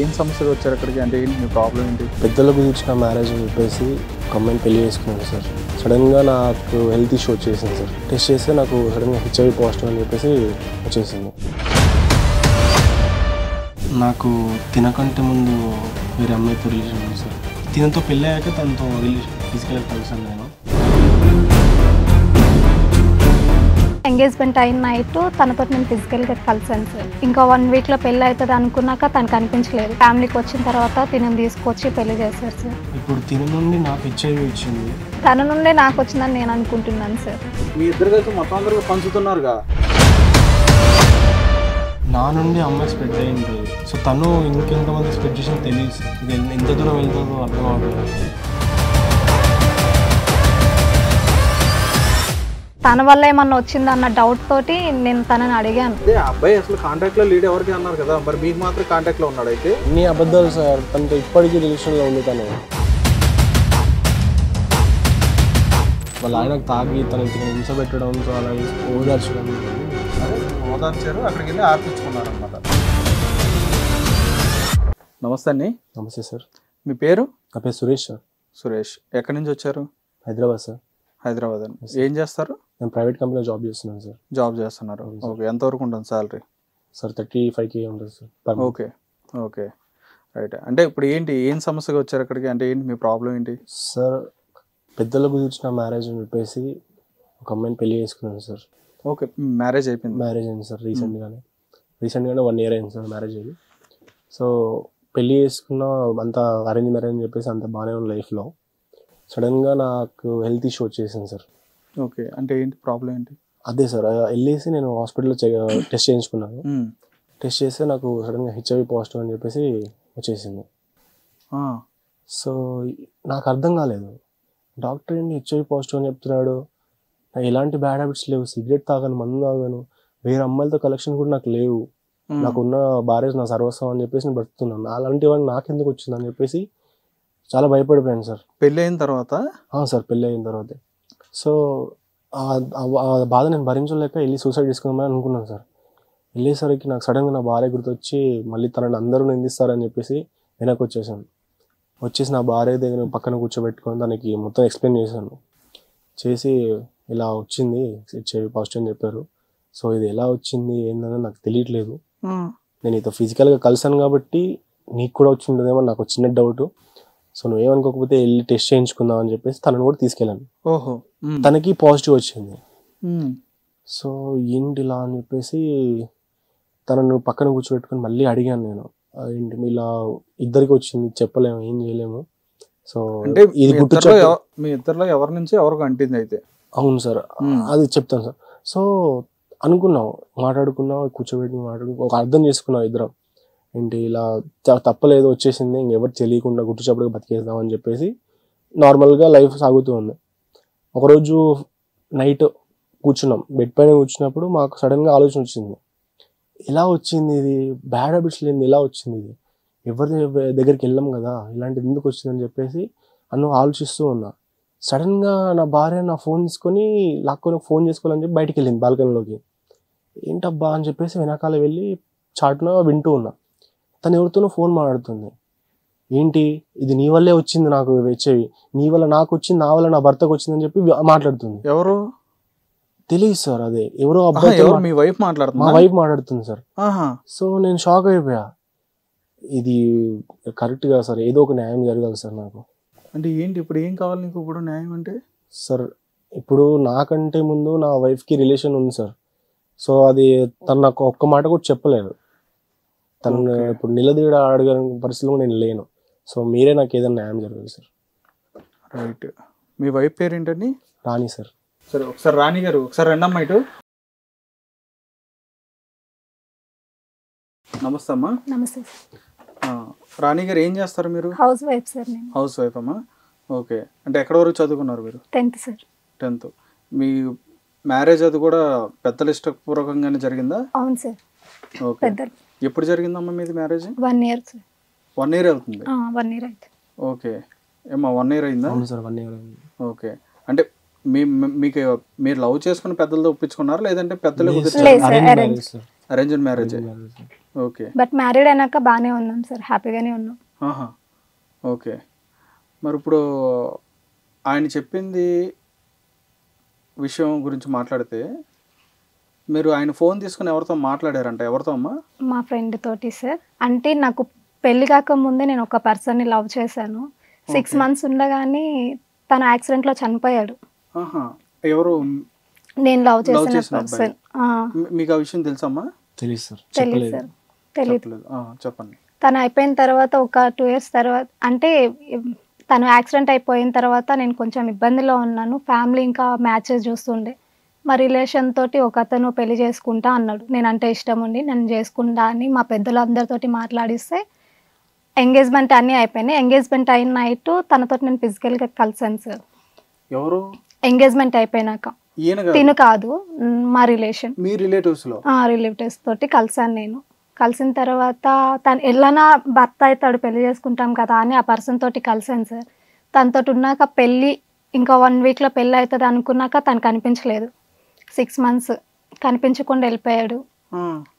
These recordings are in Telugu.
ఏం సమస్యలు వచ్చారు అక్కడికి? అంటే ఏంటి మీ ప్రాబ్లం ఏంటి? పెద్దలకు ఇచ్చిన మ్యారేజ్ అని చెప్పేసి ఒక అమ్మాయిని పెళ్లి చేసుకున్నాను సార్. సడన్గా నాకు హెల్త్ ఇష్యూ వచ్చేసింది సార్. టెస్ట్ చేస్తే నాకు సడన్గా హెచ్ఐవి పాజిటివ్ అని చెప్పేసి వచ్చేసింది. నాకు తినకంటే ముందు వేరే అమ్మాయితో రిలేషన్ ఉంది సార్. తినతో పెళ్ళి అయ్యాక తనతో రిలేషన్ ఫిజికల్గా కలిసాను నేను. ఎంగేజ్మెంట్ అయిన నైట్ తనతో నేను ఫిజికల్గా కలిసాను సార్. ఇంకా 1 వీక్లో పెళ్ళి అవుతుంది అనుకున్నాక తనకు అనిపించలేదు. ఫ్యామిలీకి వచ్చిన తర్వాత తినని తీసుకొచ్చి పెళ్లి చేశారు సార్. ఇప్పుడు తిన నుండి నాకు హెచ్ఐవి వచ్చింది. తన నుండి నాకు వచ్చిందని నేను అనుకుంటున్నాను సార్. మీ ఇద్దరు కలిసి మొత్తం అందరూ పంచుతున్నారుగా? నా నుండి అమ్మాయి స్ప్రెడ్ అయింది. సో తను ఇంకెంతమంది స్ప్రెడ్ చేసిన తెలియదు. ఎంత దూరం వెళ్తుందో అర్థం అవుతుంది. తన వల్ల ఏమన్నా వచ్చిందన్న డౌట్ తోటి నేను తనని అడిగాను. అదే అబ్బాయి అసలు కాంటాక్ట్ లో లీడ్ ఎవరికి అన్నారు కదా, మరి మీకు మాత్రం కాంటాక్ట్ లో ఉన్నాడు? అయితే అన్ని అబద్ధాలు సార్. తనతో ఇప్పటికీ రిలేషన్లో ఉంది. తను వాళ్ళ ఆయనకు తాగి తనకి హింస పెట్టడం, సో అలా ఓదార్చడం. ఓదార్చారు, అక్కడికి వెళ్ళి ఆర్పించుకున్నారు అనమాట. నమస్తే అండి. నమస్తే సార్. మీ పేరు? నా పేరు సురేష్ సార్. సురేష్. ఎక్కడి నుంచి వచ్చారు? హైదరాబాద్ సార్. హైదరాబాద్ అండి. ఏం చేస్తారు? నేను ప్రైవేట్ కంపెనీలో జాబ్ చేస్తున్నాను సార్. జాబ్ చేస్తున్నారు. ఓకే. ఎంతవరకు ఉంటుంది శాలరీ? సార్ 35K ఉంటుంది సార్. Okay okay right. అంటే ఇప్పుడు ఏంటి, ఏం సమస్యగా వచ్చారు అక్కడికి? అంటే ఏంటి మీ ప్రాబ్లం ఏంటి? సార్ పెద్దలకు ఇచ్చిన మ్యారేజ్ అని చెప్పేసి ఒక అమ్మాయిని పెళ్లి చేసుకున్నాను సార్. ఓకే. మ్యారేజ్ అయిపోయింది? మ్యారేజ్ అయింది సార్ రీసెంట్గానే 1 year అయింది సార్ మ్యారేజ్ అయ్యి. సో పెళ్ళి చేసుకున్న అంత అరేంజ్ మ్యారేజ్ అని చెప్పేసి అంత బాగానే ఉంది లైఫ్లో. సడన్గా నాకు హెల్త్ ఇష్యూ వచ్చేసింది సార్. ఓకే. అంటే ఏంటి ప్రాబ్లం ఏంటి? అదే సార్ వెళ్ళేసి నేను హాస్పిటల్లో టెస్ట్ చేయించుకున్నాను. టెస్ట్ చేస్తే నాకు సడన్గా హెచ్ఐవి పాజిటివ్ అని చెప్పేసి వచ్చేసింది. సో నాకు అర్థం కాలేదు. డాక్టర్ ఏంటి హెచ్ఐవి పాజిటివ్ అని చెప్తున్నాడు. నాకు ఎలాంటి బ్యాడ్ హ్యాబిట్స్ లేవు. సిగరెట్ తాగాను, మందు తాగాను, వేరే అమ్మాయిలతో కలెక్షన్ కూడా నాకు లేవు. నాకున్న భార్య నా సర్వస్వం అని చెప్పేసి నేను బ్రతుకుతున్నాను. అలాంటివన్నీ నాకెందుకు వచ్చిందని చెప్పేసి చాలా భయపడిపోయాను సార్. పెళ్ళి అయిన తర్వాత? సార్ పెళ్ళి అయిన తర్వాతే. సో ఆ బాధ నేను భరించలేక వెళ్ళి సూసైడ్ చేసుకుందామని అనుకున్నాను సార్. వెళ్ళేసరికి నాకు సడన్గా నా భార్య గుర్తొచ్చి మళ్ళీ తనని అందరూ నిందిస్తారని చెప్పేసి వెనక్కి వచ్చేసాను. వచ్చేసి నా భార్య దగ్గర పక్కన కూర్చోబెట్టుకొని తనకి మొత్తం ఎక్స్ప్లెయిన్ చేశాను. చేసి ఇలా వచ్చింది హెచ్ఐవి పాజిటివ్ అని చెప్పారు. సో ఇది ఎలా వచ్చింది ఏందని నాకు తెలియట్లేదు. నేను ఇతో ఫిజికల్గా కలిసాను కాబట్టి నీకు కూడా వచ్చి ఉంటుందేమో నాకు చిన్న డౌట్. సో నువ్వేమనుకోకపోతే వెళ్ళి టెస్ట్ చేయించుకుందాం అని చెప్పేసి తనని కూడా తీసుకెళ్ళాను. ఓహో. తనకి పాజిటివ్ వచ్చింది. సో ఏంటి ఇలా అని చెప్పేసి తనను పక్కన కూర్చోబెట్టుకొని మళ్ళీ అడిగాను నేను, ఏంటి ఇలా ఇద్దరికి వచ్చింది, చెప్పలేము, ఏం చేయలేము. సో అంటే ఇది మీ ఇద్దరిలో ఎవరి నుంచి ఎవరికి అంటింది అయితే? అవును సార్, అది చెప్తాను సార్. సో అనుకున్నాం, మాట్లాడుకున్నాం, కూర్చోబెట్టి ఒక అర్థం చేసుకున్నాం ఇద్దరం. ఏంటి ఇలా తప్పలేదు వచ్చేసింది, ఇంకెవరు తెలియకుండా గుట్టు చప్పుడుగా బతికేద్దాం అని చెప్పేసి నార్మల్గా లైఫ్ సాగుతూ ఉంది. ఒకరోజు నైట్ కూర్చున్నాం, బెడ్ పైన కూర్చున్నప్పుడు మాకు సడన్గా ఆలోచన వచ్చింది. ఎలా వచ్చింది ఇది, బ్యాడ్ హ్యాబిట్స్ లేని ఎలా వచ్చింది ఇది, ఎవరి దగ్గరికి వెళ్ళాం కదా, ఇలాంటిది ఎందుకు వచ్చిందని చెప్పేసి ఆలోచిస్తూ ఉన్నా. సడన్గా నా భార్య నా ఫోన్ తీసుకొని లాక్కొని ఫోన్ చేసుకోవాలని చెప్పి బయటికి వెళ్ళింది బాల్కనీలోకి. ఏంటబ్బా అని చెప్పేసి వెనకాల వెళ్ళి చాటున వింటూ ఉన్నా. తను ఎవరితోనో ఫోన్ మాట్లాడుతుంది. ఏంటి ఇది నీ వల్లే వచ్చింది, నాకు వచ్చేవి నీ వల్ల నాకు వచ్చింది, నా వల్ల నా భర్తకు వచ్చిందని చెప్పి మాట్లాడుతుంది. ఎవరు తెలియదు సార్. అదే ఎవరో అబ్బాయి, మీ వైఫ్ మాట్లాడుతుంది? మా వైఫ్ మాట్లాడుతుంది సార్. సో నేను షాక్ అయిపోయా. ఇది కరెక్ట్ గా సార్, ఏదో ఒక న్యాయం జరగాలి సార్ నాకు. అంటే ఏంటి ఇప్పుడు ఏం కావాలి నీకు ఇప్పుడు న్యాయం అంటే? సార్ ఇప్పుడు నాకంటే ముందు నా వైఫ్కి రిలేషన్ ఉంది సార్. సో అది తను నాకు ఒక్క మాట కూడా చెప్పలేదు. తను ఇప్పుడు నిలదీయడం అడగ పరిస్థితిలో నేను లేను. సో మీరే నాకు ఏదైనా న్యాయం జరగాలి సార్. రైట్. మీ వైఫ్ పేరు ఏంటండి? రాణి సార్. సరే ఒకసారి రాణి గారు ఒకసారి రండమ్మా ఇటు. నమస్తే అమ్మా. నమస్తే. రాణి గారు ఏం చేస్తారు మీరు? House wife sir. నేను హౌస్ వైఫ్ అమ్మా. ఓకే. అంటే ఎక్కడ వరకు చదువుకున్నారు మీరు? 10th sir. 10th. మీ మ్యారేజ్ అది కూడా పెద్దల ఇష్టపూర్వకంగానే జరిగిందా? అవును సార్. ఓకే. ఎప్పుడు జరిగిందమ్మా మీది మ్యారేజ్? 1 year sir. 1 year అవుతుంది? 1 year అయితే. ఓకే. ఏమా 1 year అయిందా? అవును సార్, 1 year అయింది. ఓకే. అంటే మీకు మీరు లవ్ చేసుకుని పెద్దలతో ఒప్పించుకున్నారా లేదంటే పెద్దలు? Arranged marriage. Okay. But married అయినాక బాగానే ఉన్నాం సార్, హ్యాపీగానే ఉన్నాం. ఆహా! ఓకే. మరి ఇప్పుడు ఆయన చెప్పింది విషయం గురించి మాట్లాడితే, మీరు ఆయన ఫోన్ తీసుకొని ఎవరితో మాట్లాడారంట? ఎవరితో అమ్మా? మా ఫ్రెండ్ తోటి సార్. అంటే నాకు పెళ్లి కాకముందే నేను ఒక పర్సన్ని లవ్ చేశాను. 6 మంత్స్ ఉండగానే తను యాక్సిడెంట్లో చనిపోయాడు. ఆహా! ఎవరు? నేను లవ్ లవ్ చేసిన చేసిన అబ్బాయి. పర్సన్. మీకు ఆ విషయం తెలుసమ్మా? తెలియదు సార్, తెలియదు చెప్పలేదు. సార్, తెలియదు. చెప్పలేదు. చెప్పండి. తను అయిపోయిన తర్వాత ఒక 2 years తర్వాత, అంటే తను యాక్సిడెంట్ అయిపోయిన తర్వాత నేను కొంచెం ఇబ్బందిలో ఉన్నాను. ఫ్యామిలీ ఇంకా మ్యాచెస్ చూస్తుండే. మా రిలేషన్ తోటి ఒక అతను పెళ్లి చేసుకుంటా అన్నాడు. నేనంటే ఇష్టం ఉండి నన్ను చేసుకుంటా అని మా పెద్దలందరితోటి మాట్లాడిస్తే ఎంగేజ్మెంట్ అన్నీ అయిపోయినాయి. ఎంగేజ్మెంట్ అయిన నైట్ తనతోటి నేను ఫిజికల్గా కలిసాను సార్. ఎవరు? ఎంగేజ్మెంట్ అయిపోయినాక. ఈయన కాదు. తిను కాదు, మా రిలేషన్. మీ రిలేటివ్స్లో? రిలేటివ్స్ తోటి కలిసాను నేను. కలిసిన తర్వాత తను ఎలానా భర్త అవుతాడు, పెళ్లి చేసుకుంటాం కదా అని ఆ పర్సన్ తోటి కలిసాను సార్. తనతోటి ఉన్నాక పెళ్ళి ఇంకా 1 weekలో పెళ్ళి అవుతుంది అనుకున్నాక తను కనిపించలేదు. 6 months కనిపించకుండా వెళ్ళిపోయాడు.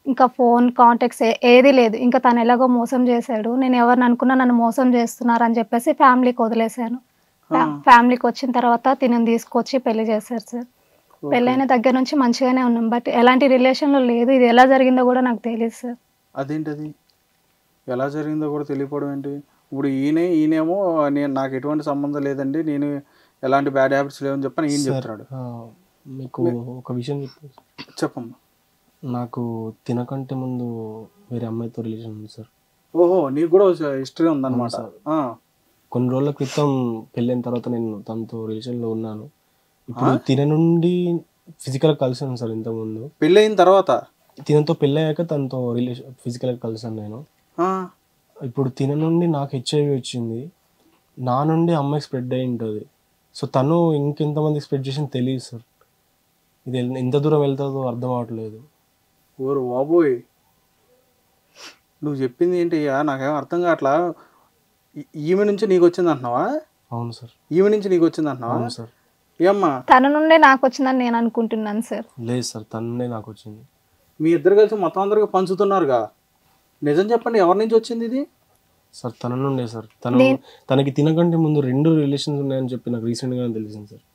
ఇంకా ఫోన్ కాంటాక్ట్స్ ఏది లేదు. ఇంకా తను ఎలాగో మోసం చేశాడు. నేను ఎవరిని అనుకున్నా నన్ను మోసం చేస్తున్నారు అని చెప్పేసి ఫ్యామిలీకి వదిలేశాను. ఫ్యామిలీకి వచ్చిన తర్వాత తినని తీసుకొచ్చి పెళ్లి చేశారు సార్. పెళ్ళైన దగ్గర నుంచి మంచిగానే ఉన్నాం. బట్ ఎలాంటి రిలేషన్లో లేదు. ఇది ఎలా జరిగిందో కూడా నాకు తెలియదు సార్. అదేంటది ఎలా జరిగిందో కూడా తెలియకపోవడం ఏంటి? ఇప్పుడు ఈయనేమో నాకు ఎటువంటి సంబంధం లేదండి, నేను ఎలాంటి బ్యాడ్ హ్యాబిట్స్ లేవని చెప్పని ఈయన చెప్తున్నాడు. మీకు ఒక విషయం చెప్పమ్మా. నాకు తినకంటే ముందు వేరే అమ్మాయితో రిలేషన్ ఉంది సార్. ఓహో, నీకు కూడా హిస్టరీ ఉందన్నమాట. కొన్ని రోజుల క్రితం పెళ్ళైన తర్వాత నేను తనతో రిలేషన్లో ఉన్నాను. ఇప్పుడు తిన నుండి ఫిజికల్గా కలిసాను సార్. ఇంతకుముందు పెళ్ళైన తర్వాత తినతో పెళ్ళయ్యాక తనతో ఫిజికల్గా కలిసాను నేను. ఇప్పుడు తిన నుండి నాకు HIV వచ్చింది, నా నుండి అమ్మాయికి స్ప్రెడ్ అయి ఉంటుంది. సో తను ఇంకెంతమందికి స్ప్రెడ్ చేసింది తెలియదు సార్. ఇది ఎంత దూరం వెళ్తుందో అర్థం అవ్వట్లేదు. ఓరు బాబోయ్, నువ్వు చెప్పింది ఏంటి? నాకేమో అర్థం కావట్లా. ఈమె నుంచి నీకు వచ్చింది అంటున్నావా? అవును సార్. ఈమె నుంచి నీకు వచ్చింది అంటున్నావా? అవును సార్. ఏమ్మా? తన నుండే నాకు వచ్చిందని నేను అనుకుంటున్నాను సార్. లేదు సార్, తన నుండే నాకు వచ్చింది. మీ ఇద్దరు కలిసి మొత్తం అందరికి పంచుతున్నారుగా, నిజం చెప్పండి, ఎవరి నుంచి వచ్చింది ఇది? సార్ తన నుండే సార్. తనకి తినకంటే ముందు 2 రిలేషన్స్ ఉన్నాయని చెప్పి నాకు రీసెంట్గానే తెలిసింది సార్.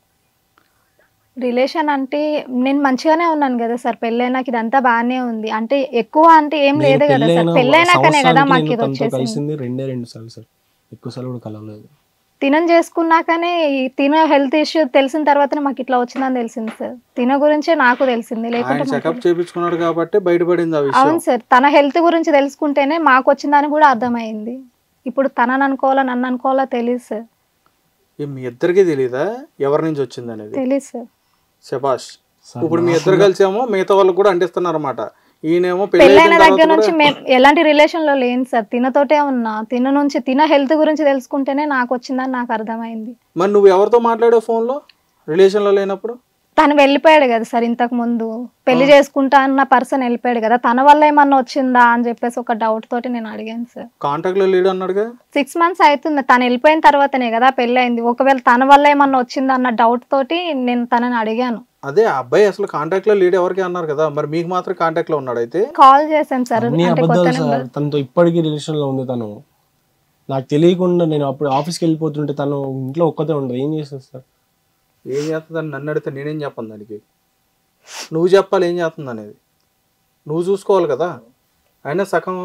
రిలేషన్ అంటే నేను మంచిగానే ఉన్నాను కదా సార్. పెళ్ళైనాక ఇదంతా బాగానే ఉంది. అంటే ఎక్కువ అంటే ఏం లేదు కదా సార్. పెళ్ళైనాకనే కదా మాకు ఇది వచ్చేసింది. 2 సార్లు సార్, ఎక్కువ సార్లు కూడా కలవలేదు. తినం చేసుకున్నాకనే తిన హెల్త్ ఇష్యూ తెలిసిన తర్వాతనే మాకు ఇట్లా వచ్చిందని తెలిసింది సార్. తిన గురించే నాకు తెలిసింది, లేకుంటే చెకప్ చేయించుకున్నాడు కాబట్టి బయటపడింది ఆ విషయం. అవును సార్, తన హెల్త్ గురించి తెలుసుకుంటేనే మాకు వచ్చిందని కూడా అర్థమైంది. ఇప్పుడు తనని అనుకోవాలా నన్ను అనుకోవాలా తెలియదు సార్. మీ ఇద్దరికీ తెలీదా ఎవరి నుంచి వచ్చింది అనేది? తెలియదు సార్. శబాష్. ఇప్పుడు మీ ఇద్దరు కలిసేమో మిగతా వాళ్ళకి కూడా అంటిస్తున్నారు అన్నమాట. ఈయనేమో పెళ్ళైన దగ్గర నుంచి మేము ఎలాంటి రిలేషన్ లో లేను సార్. తినతోటే ఉన్నా. తిన నుంచి తిన హెల్త్ గురించి తెలుసుకుంటేనే నాకు వచ్చిందని నాకు అర్థమైంది. మరి నువ్వు ఎవరితో మాట్లాడావు ఫోన్లో రిలేషన్ లో లేనప్పుడు? తను వెళ్ళిపోయాడు కదా సార్. ఇంతకు ముందు పెళ్లి చేసుకుంటా అన్న పర్సన్ వెళ్ళిపోయాడు కదా, తన వల్ల ఏమన్నా వచ్చిందా అని చెప్పేసి ఒక డౌట్ తోటి నేను అడిగాను సార్. కాంటాక్ట్ లో లేడు అన్నాడుగా. 6 months అవుతుంది, తను వెళ్ళిపోయిన తర్వాతనే కదా పెళ్లి అయింది. ఒకవేళ తన వల్ల ఏమన్నా వచ్చిందా అన్న డౌట్ తోటి నేను తనని అడిగాను. అదే అబ్బాయి అసలు కాంటాక్ట్ లో లేడు ఎవరికి అన్నారు కదా, మరి మీకు మాత్రం కాంటాక్ట్ లో ఉన్నాడు? అయితే కాల్ చేసాం సార్. తనతో ఇప్పటికీ రిలేషన్ లో ఉంది తను. నాకు తెలియకుండా నేను అప్పుడు ఆఫీస్కి వెళ్ళిపోతుంటే తను ఇంట్లో ఒక్కతే ఉండదు. ఏం చేస్తుంది సార్? ఏం చేస్తుందని నన్ను అడిగితే నేనేం చెప్పను దానికి? నువ్వు చెప్పాలి ఏం చేస్తుంది అనేది, నువ్వు చూసుకోవాలి కదా. అయినా సగం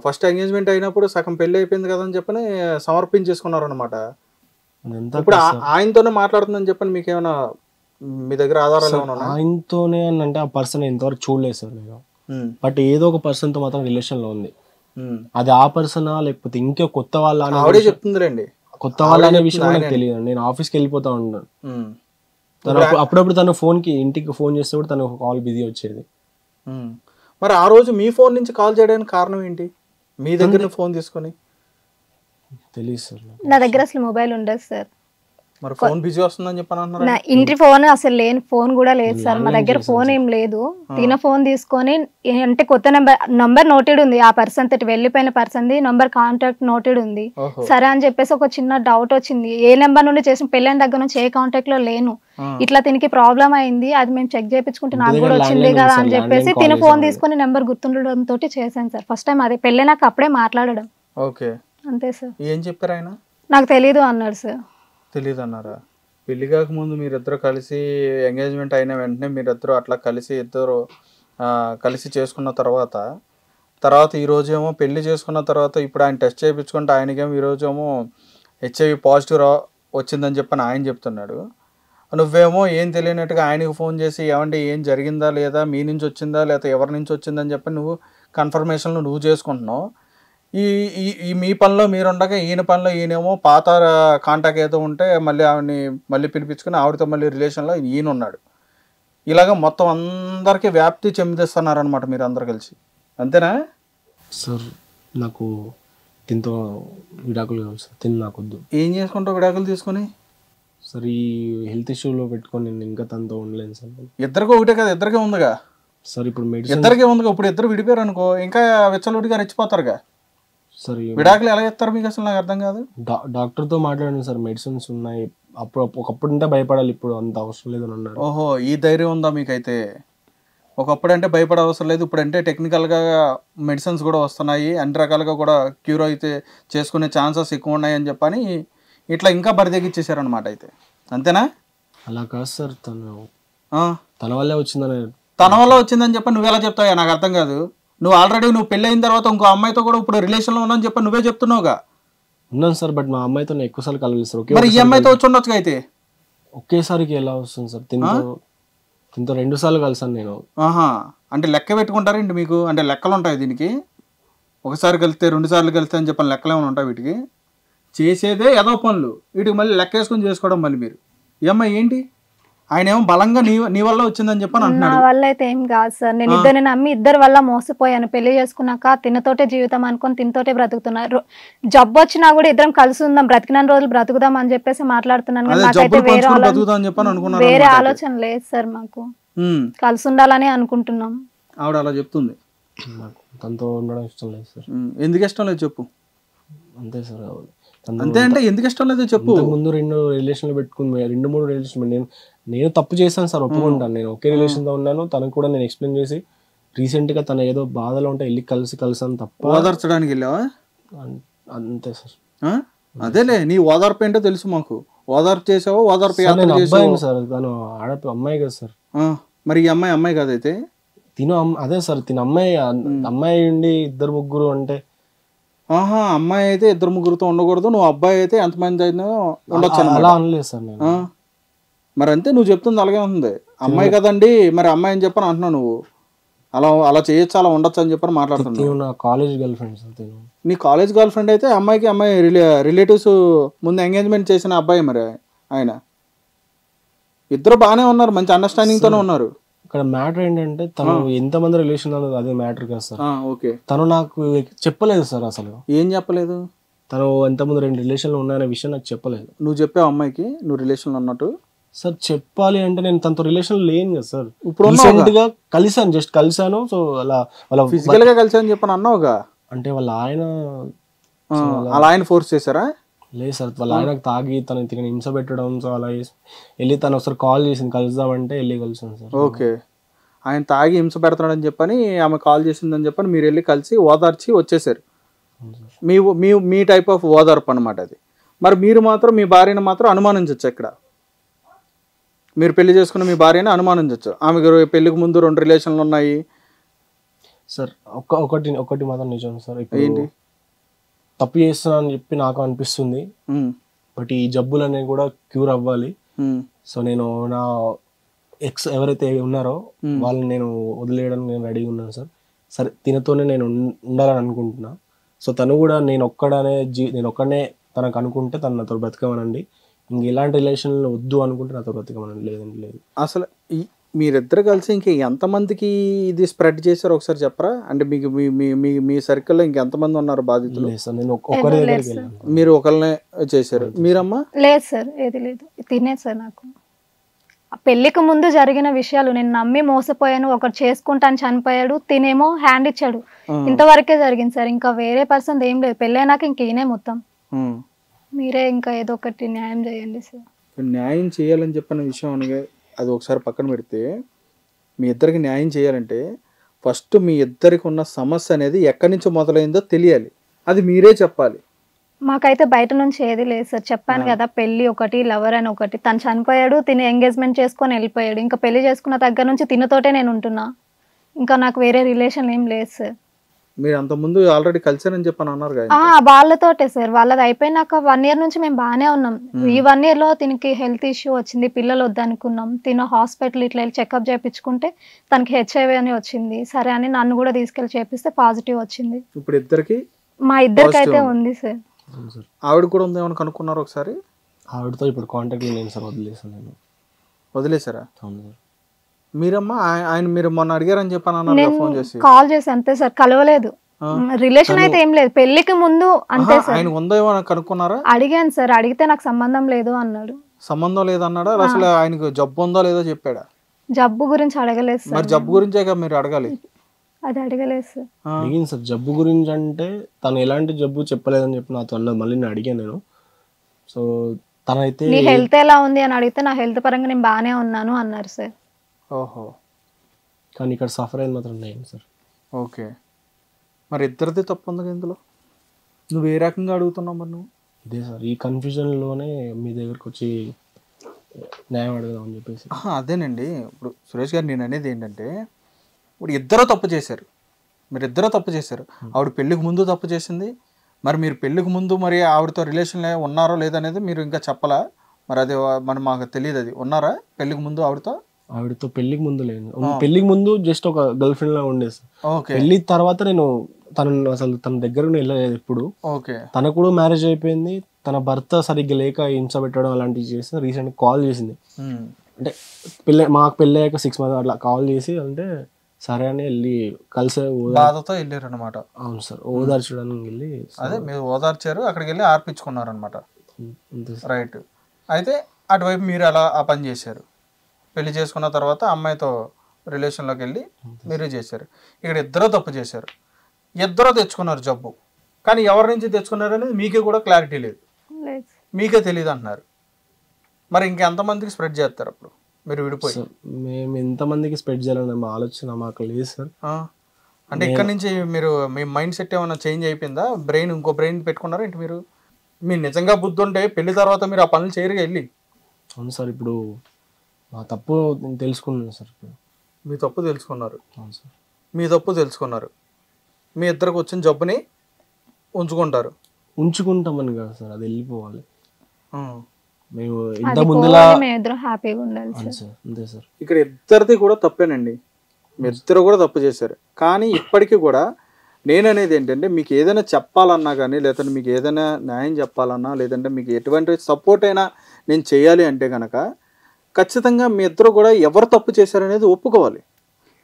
ఫస్ట్ ఎంగేజ్మెంట్ అయినప్పుడు సగం పెళ్ళి అయిపోయింది కదా అని చెప్పని సమర్పించేసుకున్నారు అనమాట. ఇప్పుడు ఆయనతోనే మాట్లాడుతుందని చెప్పని మీకేమైనా మీ దగ్గర ఆధారాలు ఏమైనా? ఆయనతోనే అని అంటే ఆ పర్సన్ ఇంతవరకు చూడలేదు సార్ నేను. బట్ ఏదో ఒక పర్సన్ తో మాత్రం రిలేషన్ లో ఉంది. అది ఆ పర్సనా లేకపోతే ఇంకో కొత్త వాళ్ళ ఆవిడే చెప్తుందిలేండి. కొత్త వాళ్ళ అనే విషయం నాకు తెలియదు. నేను ఆఫీస్కి వెళ్ళిపోతా ఉన్నాను. తను అప్పుడప్పుడు తన ఫోన్ కి ఇంటికి ఫోన్ చేస్తే కూడా తను కాల్ బిజీ వచ్చేది. మరి ఆ రోజు మీ ఫోన్ నుంచి కాల్ చేయడానికి కారణం ఏంటి? మీ దగ్గర ఫోన్ తీసుకొని? తెలియదు సార్. నా దగ్గర అసలు మొబైల్ ఉండదు సార్. మరి ఫోన్ బిజీ వస్తుందని చెప్పని అన్నారు. నా ఇంటి ఫోన్ అసలు లేని ఫోన్ కూడా లేదు సార్, మా దగ్గర ఫోన్ ఏం లేదు. తిన ఫోన్ తీసుకొని అంటే కొత్త నంబర్ నోటెడ్ ఉంది, ఆ పర్సన్ తోటి వెళ్ళిపోయిన person the number contact noted ఉంది. సరే అని చెప్పేసి ఒక చిన్న డౌట్ వచ్చింది, ఏ నెంబర్ నుండి చేసిన పెళ్ళైన దగ్గర నుంచి ఏ కాంటాక్ట్ లో లేను, ఇట్లా తినికి ప్రాబ్లం అయింది, అది మేము చెక్ చేయించుకుంటే నాకు కూడా వచ్చింది కదా అని చెప్పేసి తిన ఫోన్ తీసుకొని నెంబర్ గుర్తుండడం తోటి చేశాను సార్. ఫస్ట్ టైం అదే పెళ్ళైనాక అప్పుడే మాట్లాడడం. ఓకే, అంతే సార్. ఏం చెప్పారు ఆయన? నాకు తెలీదు అన్నాడు సార్. తెలీదు అన్నారా? పెళ్లి కాకముందు మీరిద్దరు కలిసి ఎంగేజ్మెంట్ అయిన వెంటనే మీరిద్దరు అట్లా కలిసి ఇద్దరు కలిసి చేసుకున్న తర్వాత ఈరోజేమో పెళ్లి చేసుకున్న తర్వాత ఇప్పుడు ఆయన టెస్ట్ చేయించుకుంటే ఆయనకేమో ఈరోజేమో హెచ్ఐవి పాజిటివ్ వచ్చిందని చెప్పని ఆయన చెప్తున్నాడు. నువ్వేమో ఏం తెలియనట్టుగా ఆయనకు ఫోన్ చేసి ఏమంటే ఏం జరిగిందా లేదా, మీ నుంచి వచ్చిందా లేదా ఎవరి నుంచి వచ్చిందని చెప్పి నువ్వు కన్ఫర్మేషన్లు నువ్వు చేసుకుంటున్నావు. ఈ మీ పనిలో మీరుండగా ఈయన పనిలో ఈయనేమో పాత కాంటాక్ట్ ఏదో ఉంటే మళ్ళీ ఆవిడని మళ్ళీ పిలిపించుకుని ఆవిడతో మళ్ళీ రిలేషన్లో ఈయన ఉన్నాడు. ఇలాగ మొత్తం అందరికీ వ్యాప్తి చెందిస్తున్నారనమాట మీరు అందరు కలిసి, అంతేనా సార్? నాకు తినతో విడాకులు కావాలి సార్, తిని నాకు వద్దు. ఏం చేసుకుంటావు విడాకులు తీసుకుని? సార్ ఈ హెల్త్ ఇష్యూలో పెట్టుకొని నేను ఇంకా తనతో ఉండలేను సార్. ఇద్దరికి ఒకటే కదా, ఇద్దరికే ఉందిగా సార్. ఇప్పుడు మెడిసిన్ ఇద్దరికే ఉందిగా, ఇప్పుడు ఇద్దరు విడిపోయారు అనుకో ఇంకా విచ్చలూడిగా రెచ్చిపోతారుగా. సరే విడాకులు ఎలా ఇస్తారు మీకు అసలు నాకు అర్థం కాదు. డాక్టర్తో మాట్లాడాను సార్, మెడిసిన్స్ ఉన్నాయి. ఒకప్పుడు అంటే భయపడాలి, ఇప్పుడు అంత అవసరం లేదని అన్నారు. ఓహో, ఈ ధైర్యం ఉందా మీకైతే? ఒకప్పుడు అంటే భయపడే అవసరం లేదు, ఇప్పుడు అంటే టెక్నికల్గా మెడిసిన్స్ కూడా వస్తున్నాయి, అన్ని రకాలుగా కూడా క్యూర్ అయితే చేసుకునే ఛాన్సెస్ ఎక్కువ ఉన్నాయి అని చెప్పని ఇట్లా ఇంకా బరిదెగిచ్చేసారనమాట అయితే, అంతేనా? అలా కాదు సార్, తన వల్లే వచ్చిందని. తన వల్ల వచ్చిందని చెప్పి నువ్వు ఎలా చెప్తావా? నాకు అర్థం కాదు. నువ్వు ఆల్రెడీ నువ్వు పెళ్ళి అయిన తర్వాత ఇంకో అమ్మాయితో కూడా ఇప్పుడు రిలేషన్లో ఉన్నాను చెప్పి నువ్వే చెప్తున్నావుగా. ఉన్నాను సార్, బట్ మా అమ్మాయితో ఎక్కువసార్లు కలవలేదు సార్. మరి ఈ అమ్మాయితో వచ్చి ఉండొచ్చు అయితే. ఒకేసారికి ఎలా వస్తుంది సార్? తింతో 2 సార్లు కలిసాను నేను. అంటే లెక్క పెట్టుకుంటారేంటి మీకు? అంటే లెక్కలు ఉంటాయి దీనికి? ఒకసారి కలిస్తే 2 సార్లు కలిస్తే అని చెప్పని లెక్కలు ఏమైనా ఉంటాయి వీటికి? చేసేదే ఏదో పనులు, వీటికి మళ్ళీ లెక్క వేసుకొని చేసుకోవడం మళ్ళీ మీరు. ఈ అమ్మాయి ఏంటి? ఆయన ఏమో బలంగా నీ వల్ల వచ్చిందని చెప్పని అంటున్నాడు. నా వల్ల అయితే ఏం కాదు సార్, నేను ఇద్దరిని నమ్మి ఇద్దరి వల్ల మోసపోయాను. పెళ్లి చేసుకున్నాక తినతోటే జీవితం అనుకొని తినతోటే బ్రతుకుతున్నారు. జబ్బు వచ్చినా కూడా ఇద్దరం కలిసి ఉందాం, బ్రతికిన రోజులు బ్రతుకుదాం అని చెప్పేసి మాట్లాడుతున్నాను. నాకైతే వేరే ఆలోచన లేదు సార్, మాకు కలిసి ఉండాలని అనుకుంటున్నాం. ఆవిడ అలా చెప్తుంది. తనతో ఉండడం ఇష్టం లేదు సార్. ఎందుకు ఇష్టం లేదు చెప్పు? అంతే సార్. అంతే అంటే ఎందుకు ఇష్టం లేదు చెప్పు? ముందు 2 రిలేషన్లు పెట్టుకుని 2-3 రిలేషన్ నేను తప్పు చేశాను సార్, ఒప్పుకుంటాను. నేను ఒకే రిలేషన్తో ఉన్నాను, తనకు కూడా నేను ఎక్స్ప్లెయిన్ చేసి రీసెంట్గా తన ఏదో బాధలో ఉంటే వెళ్ళి కలిసాను తప్ప. ఓదార్చడానికి వెళ్ళావా? అంతే సార్. అదేలే, నీ ఓదార్పు ఏంటో తెలుసు మాకు. ఓదార్పు చేసావో? ఓదార్పు అబ్బాయి సార్, తను అమ్మాయి కదా సార్. మరి ఈ అమ్మాయి కాదైతే అదే సార్, తిన అమ్మాయి ఉండి 2-3 అంటే. అమ్మాయి అయితే 2-3తో ఉండకూడదు, నువ్వు అబ్బాయి అయితే ఎంతమంది అయినా ఉండొచ్చు. అలా అనలేదు సార్ నేను. మరి అంతే, నువ్వు చెప్తుంది అలాగే ఉంది. అమ్మాయి కదండి, మరి అమ్మాయి అని చెప్పని అంటున్నావు నువ్వు. అలా చేయొచ్చు, అలా ఉండొచ్చు అని చెప్పని మాట్లాడుతున్నావు. నా కాలేజ్ గర్ల్ ఫ్రెండ్ సార్. నీ కాలేజ్ గర్ల్ ఫ్రెండ్ అయితే అమ్మాయి రిలేటివ్స్ ముందు ఎంగేజ్మెంట్ చేసిన అబ్బాయి. మరి ఆయన ఇద్దరు బాగానే ఉన్నారు, మంచి అండర్స్టాండింగ్ తోనే ఉన్నారు. ఇక్కడ మ్యాటర్ ఏంటంటే తను ఎంతమంది రిలేషన్ అదే మ్యాటర్ కదా సార్. ఓకే, తను నాకు చెప్పలేదు సార్. అసలు ఏం చెప్పలేదు? తను ఎంతమంది 2 రిలేషన్లు ఉన్నాయనే విషయం నాకు చెప్పలేదు. నువ్వు చెప్పావు అమ్మాయికి నువ్వు రిలేషన్లో ఉన్నట్టు? సార్ చెప్పాలి అంటే నేను తనతో రిలేషన్ లేను కదా సార్. ఇప్పుడు రీసెంట్ గా కలిసాను, జస్ట్ కలిసాను. సో అలా వాళ్ళ ఫిజికల్ గా కలిసాను చెప్పని అన్నావుగా. అంటే వాళ్ళ ఆయన అలా ఆయన ఫోర్స్ చేశారా? లేదు సార్, వాళ్ళ ఆయనకు తాగి తిని హింస పెట్టడం. సో అలా వెళ్ళి తను ఒకసారి కాల్ చేసింది, కలుద్దామంటే వెళ్ళి కలిసాను సార్. ఓకే, ఆయన తాగి హింస పెడతాడని చెప్పని ఆమె కాల్ చేసిందని చెప్పని మీరు వెళ్ళి కలిసి ఓదార్చి వచ్చేసారు. మీ టైప్ ఆఫ్ ఓదార్పు అనమాట అది. మరి మీరు మాత్రం మీ భార్యను మాత్రం అనుమానించవచ్చు. ఇక్కడ మీరు పెళ్లి చేసుకున్న మీ భార్యని అనుమానించవచ్చు. ఆమెకు పెళ్లికి ముందు 2 రిలేషన్లు ఉన్నాయి సార్. ఒకటి మాత్రం నిజం సార్, ఏంటి తప్పు చేస్తున్నా అని చెప్పి నాకు అనిపిస్తుంది. బట్ ఈ జబ్బులు అనేవి కూడా క్యూర్ అవ్వాలి. సో నేను నా ఎక్స్ ఎవరైతే ఉన్నారో వాళ్ళని నేను వదిలేయడానికి నేను రెడీగా ఉన్నాను సార్. సరే, తినతోనే నేను ఉండాలని అనుకుంటున్నా. సో తను కూడా నేను ఒక్కడనే తనకు అనుకుంటే తను నాతో బ్రతకమనండి. ఇంక ఇలాంటి రిలేషన్లు వద్దు అనుకుంటే నాతో బ్రతకమనండి, లేదండి లేదు. అసలు మీరిద్దరు కలిసి ఇంకా ఎంతమందికి ఇది స్ప్రెడ్ చేశారో ఒకసారి చెప్పరా? అంటే మీకు మీ మీ మీ మీ సర్కిల్లో ఇంకెంతమంది ఉన్నారు బాధితులు? లేదు సార్, నేను ఒక్కరి దగ్గరికి వెళ్ళాను. మీరు ఒకళ్ళనే చేశారు. మీరమ్మా? లేదు సార్, ఏది లేదు, తినే సార్. నాకు పెళ్లికి ముందు జరిగిన విషయాలు నేను నమ్మి మోసపోయాను, ఒకటి చేసుకుంటాను చనిపోయాడు, తినేమో హ్యాండ్ ఇచ్చాడు, ఇంతవరకే జరిగింది సార్. ఇంకా వేరే పర్సన్ ఏం లేదు. పెళ్ళైనాక ఇంక ఈయనే మొత్తం. మీరే ఇంకా ఏదో ఒకటి న్యాయం చేయండి సార్. న్యాయం చేయాలని చెప్పిన విషయం అనగా అది ఒకసారి పక్కన పెడితే, మీ ఇద్దరికి న్యాయం చేయాలంటే ఫస్ట్ మీ ఇద్దరికి ఉన్న సమస్య అనేది ఎక్కడి నుంచి మొదలైందో తెలియాలి. అది మీరే చెప్పాలి. మాకైతే బయట నుంచి ఏది లేదు సార్. చెప్పాను కదా, పెళ్లి ఒకటి, లవర్ అని ఒకటి. తను చనిపోయాడు, తిని ఎంగేజ్మెంట్ చేసుకొని వెళ్ళిపోయాడు. ఇంకా పెళ్లి చేసుకున్న దగ్గర నుంచి తినతోటే నేను ఉంటున్నా. ఇంకా నాకు వేరే రిలేషన్ ఏం లేదు సార్. మీరు అంత ముందు ఆల్రెడీ కలిసారని చెప్పని అన్నారు కదా? వాళ్ళతోటే సార్. వాళ్ళది అయిపోయినాక 1 year నుంచి మేము బాగానే ఉన్నాం. ఈ 1 year లో తినకి హెల్త్ ఇష్యూ వచ్చింది, పిల్లలు వద్దనుకున్నాం. తిన హాస్పిటల్ ఇట్లా వెళ్ళి చెకప్ చేయించుకుంటే తనకి HIV అని వచ్చింది. సరే అని నన్ను కూడా తీసుకెళ్ళి చేపిస్తే పాజిటివ్ వచ్చింది. ఇప్పుడు ఇద్దరికి, మా ఇద్దరికైతే ఉంది సార్. ఆవిడ కూడా ఉంది ఏమని కనుక్కున్నారు ఒకసారి? ఆవిడతో ఇప్పుడు కాంటాక్ట్ లేదు సార్, వదిలేసాను నేను. వదిలేసారా? అవును సార్. మీరమ్మా ఆయన మీరు మొన్న అడిగారని చెప్పాను అన్నారు ఫోన్ చేసి. కాల్ చేసి అంతే సార్, కలవలేదు. రిలేషన్ అయితే ఏం లేదు, పెళ్లికి ముందు అంతే సార్. ఆయన ఉందో ఏమో కనుక్కున్నారా? అడిగాను సార్, అడిగితే నాకు సంబంధం లేదు అన్నాడు. సంబంధం లేదన్నాడా? అసలు ఆయనకు జబ్బు ఉందో లేదో చెప్పాడా? జబ్బు గురించి అడగలేదు సార్. మరి జబ్బు గురించే మీరు అడగాలి. అది అడగలేదు సార్. అడిగింది సార్ జబ్బు గురించి. అంటే తను ఎలాంటి జబ్బు చెప్పలేదని చెప్పి నాతో అన్నది. మళ్ళీ నేను అడిగాను నేను. సో తనైతే నీ హెల్త్ ఎలా ఉంది అని అడిగితే నా హెల్త్ పరంగా నేను బాగానే ఉన్నాను అన్నారు సార్. ఓహో. కానీ ఇక్కడ సఫర్ అయింది మాత్రం నేను సార్. ఓకే. మరి ఇద్దరిది తప్పు ఉంది ఇందులో. నువ్వు ఏ రకంగా అడుగుతున్నావు మరి? నువ్వు ఇదే సార్, ఈ కన్ఫ్యూజన్లోనే మీ దగ్గరకు వచ్చి న్యాయం అడుగుదామని చెప్పేసి. అదేనండి. ఇప్పుడు సురేష్ గారు నేను అనేది ఏంటంటే, ఇప్పుడు ఇద్దరు తప్పు చేశారు, మీరు ఇద్దరు తప్పు చేశారు. ఆవిడ పెళ్ళికి ముందు తప్పు చేసింది. మరి మీరు పెళ్ళికి ముందు మరి ఆవిడతో రిలేషన్లో ఉన్నారో లేదనేది మీరు ఇంకా చెప్పలా. మరి అది మరి మాకు తెలియదు. అది ఉన్నారా పెళ్ళికి ముందు ఆవిడతో? ఆవిడతో పెళ్లికి ముందు లేదు. పెళ్లికి ముందు జస్ట్ ఒక గర్ల్ ఫ్రెండ్ లా ఉండేది సార్. పెళ్లి తర్వాత నేను తన దగ్గర వెళ్ళలేదు ఎప్పుడు. తనకు కూడా మ్యారేజ్ అయిపోయింది. తన భర్త సరిగ్గా లేక హింస పెట్టడం అలాంటివి చేసి రీసెంట్ కాల్ చేసింది. అంటే మాకు పెళ్ళి అయ్యాక 6 months అట్లా కాల్ చేసి అంటే సరే అని వెళ్ళి కలిసే బాధతో వెళ్ళారు అనమాట. అవును సార్, ఓదార్చడానికి వెళ్ళి. అదే మీరు ఓదార్చారు, అక్కడికి వెళ్ళి ఆర్పించుకున్నారు అనమాట. రైట్. అయితే అటువైపు మీరు అలా ఆ పని చేశారు. పెళ్లి చేసుకున్న తర్వాత అమ్మాయితో రిలేషన్లోకి వెళ్ళి మీరు చేశారు. ఇక్కడ ఇద్దరు తప్పు చేశారు, ఇద్దరు తెచ్చుకున్నారు జబ్బు. కానీ ఎవరి నుంచి తెచ్చుకున్నారు అనేది మీకే కూడా క్లారిటీ లేదు, మీకే తెలియదు అంటున్నారు. మరి ఇంకెంతమందికి స్ప్రెడ్ చేస్తారు అప్పుడు మీరు విడిపోయి? మేము ఎంతమందికి స్ప్రెడ్ చేయాలనే మా ఆలోచన మాకు లేదు సార్. అంటే ఇక్కడ నుంచి మీరు మీ మైండ్ సెట్ ఏమైనా చేంజ్ అయిపోయిందా? బ్రెయిన్ ఇంకో బ్రెయిన్ పెట్టుకున్నారా ఏంటి మీరు? మీరు నిజంగా బుద్ధి ఉంటే పెళ్లి తర్వాత మీరు ఆ పనులు చేయరుగా వెళ్ళి. అవును సార్, ఇప్పుడు మా తప్పు తెలుసుకున్నాను సార్. ఇప్పుడు మీ తప్పు తెలుసుకున్నారు. అవును సార్, మీ తప్పు తెలుసుకున్నారు. మీ ఇద్దరికి వచ్చిన జబ్బుని ఉంచుకుంటారు. ఉంచుకుంటామని కాదు సార్, అది వెళ్ళిపోవాలి. మేము ఇంత ముందులా హ్యాపీగా ఉండాలి సార్. అంతే సార్. ఇక్కడ ఇద్దరిది కూడా తప్పేనండి, మీ ఇద్దరు కూడా తప్పు చేశారు. కానీ ఇప్పటికీ కూడా నేననేది ఏంటంటే, మీకు ఏదైనా చెప్పాలన్నా కానీ, లేదంటే మీకు ఏదైనా న్యాయం చెప్పాలన్నా, లేదంటే మీకు ఎటువంటి సపోర్ట్ అయినా నేను చేయాలి అంటే కనుక ఖచ్చితంగా మీ ఇద్దరు కూడా ఎవరు తప్పు చేశారనేది ఒప్పుకోవాలి.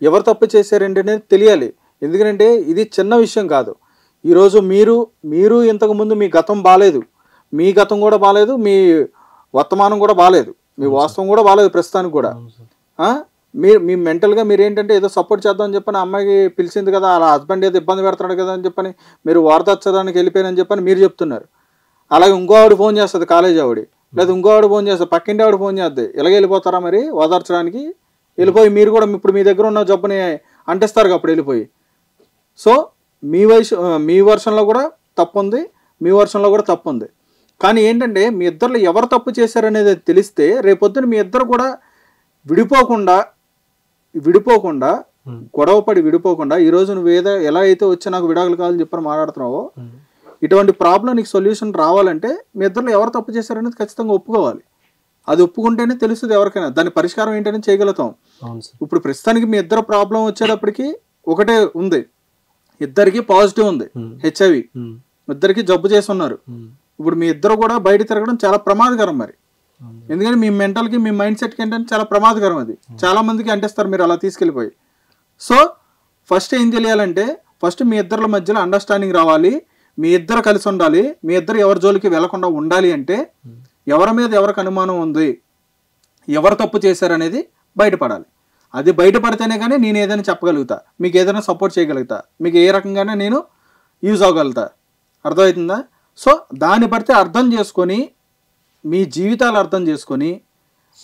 ఎవరు తప్పు చేశారంటే అనేది తెలియాలి. ఎందుకంటే ఇది చిన్న విషయం కాదు. ఈరోజు మీరు ఇంతకుముందు మీ గతం బాగాలేదు, మీ గతం కూడా బాగాలేదు, మీ వర్తమానం కూడా బాగాలేదు, మీ వాస్తవం కూడా బాగాలేదు ప్రస్తుతానికి కూడా. మీ మెంటల్గా మీరు ఏంటంటే ఏదో సపోర్ట్ చేద్దామని చెప్పని అమ్మాయికి పిలిచింది కదా, అలా హస్బెండ్ ఏదో ఇబ్బంది పెడుతున్నాడు కదా అని చెప్పని మీరు వార్తచ్చడానికి వెళ్ళిపోయానని చెప్పని మీరు చెప్తున్నారు. అలాగే ఇంకో ఆవిడ ఫోన్ చేస్తుంది, కాలేజ్ ఆవిడ, లేదా ఇంకో ఆవిడ ఫోన్ చేస్తుంది, పక్కింటి ఆవిడ ఫోన్ చేస్తుంది. ఇలాగ వెళ్ళిపోతారా మరి ఓదార్చడానికి? వెళ్ళిపోయి మీరు కూడా ఇప్పుడు మీ దగ్గర ఉన్న జబ్బుని అంటిస్తారు అప్పుడు వెళ్ళిపోయి. సో మీ వర్షన్లో కూడా తప్పు ఉంది, మీ వర్షన్లో కూడా తప్పు ఉంది. కానీ ఏంటంటే మీ ఇద్దరు ఎవరు తప్పు చేశారనేది తెలిస్తే రేపొద్దున మీ ఇద్దరు కూడా విడిపోకుండా గొడవపడి విడిపోకుండా, ఈరోజు నువ్వు ఎలా అయితే వచ్చి నాకు విడాకులు కావాలని చెప్పని మాట్లాడుతున్నావో, ఇటువంటి ప్రాబ్లం నీకు సొల్యూషన్ రావాలంటే మీ ఇద్దరు ఎవరు తప్పు చేశారనేది ఖచ్చితంగా ఒప్పుకోవాలి. అది ఒప్పుకుంటేనే తెలుస్తుంది ఎవరికైనా, దాని పరిష్కారం ఏంటనే చేయగలుగుతాం. ఇప్పుడు ప్రస్తుతానికి మీ ఇద్దరు ప్రాబ్లం వచ్చేటప్పటికి ఒకటే ఉంది, ఇద్దరికి పాజిటివ్ ఉంది, HIV, ఇద్దరికి జబ్బు చేసి ఉన్నారు. ఇప్పుడు మీ ఇద్దరు కూడా బయట తిరగడం చాలా ప్రమాదకరం. మరి ఎందుకంటే మీ మెంటల్కి మీ మైండ్ సెట్కి ఏంటంటే చాలా ప్రమాదకరం అది. చాలా మందికి అంటేస్తారు మీరు అలా తీసుకెళ్ళిపోయి. సో ఫస్ట్ ఏం తెలియాలంటే ఫస్ట్ మీ ఇద్దరి మధ్యలో అండర్స్టాండింగ్ రావాలి, మీ ఇద్దరు కలిసి ఉండాలి, మీ ఇద్దరు ఎవరి జోలికి వెళ్లకుండా ఉండాలి. అంటే ఎవరి మీద ఎవరికి అనుమానం ఉంది, ఎవరు తప్పు చేశారనేది బయటపడాలి. అది బయటపడితేనే కానీ నేను ఏదైనా చెప్పగలుగుతా, మీకు ఏదైనా సపోర్ట్ చేయగలుగుతా, మీకు ఏ రకంగానే నేను యూజ్ అవ్వగలుగుతా. అర్థమవుతుందా? సో దాన్ని బట్టి అర్థం చేసుకొని మీ జీవితాలు అర్థం చేసుకొని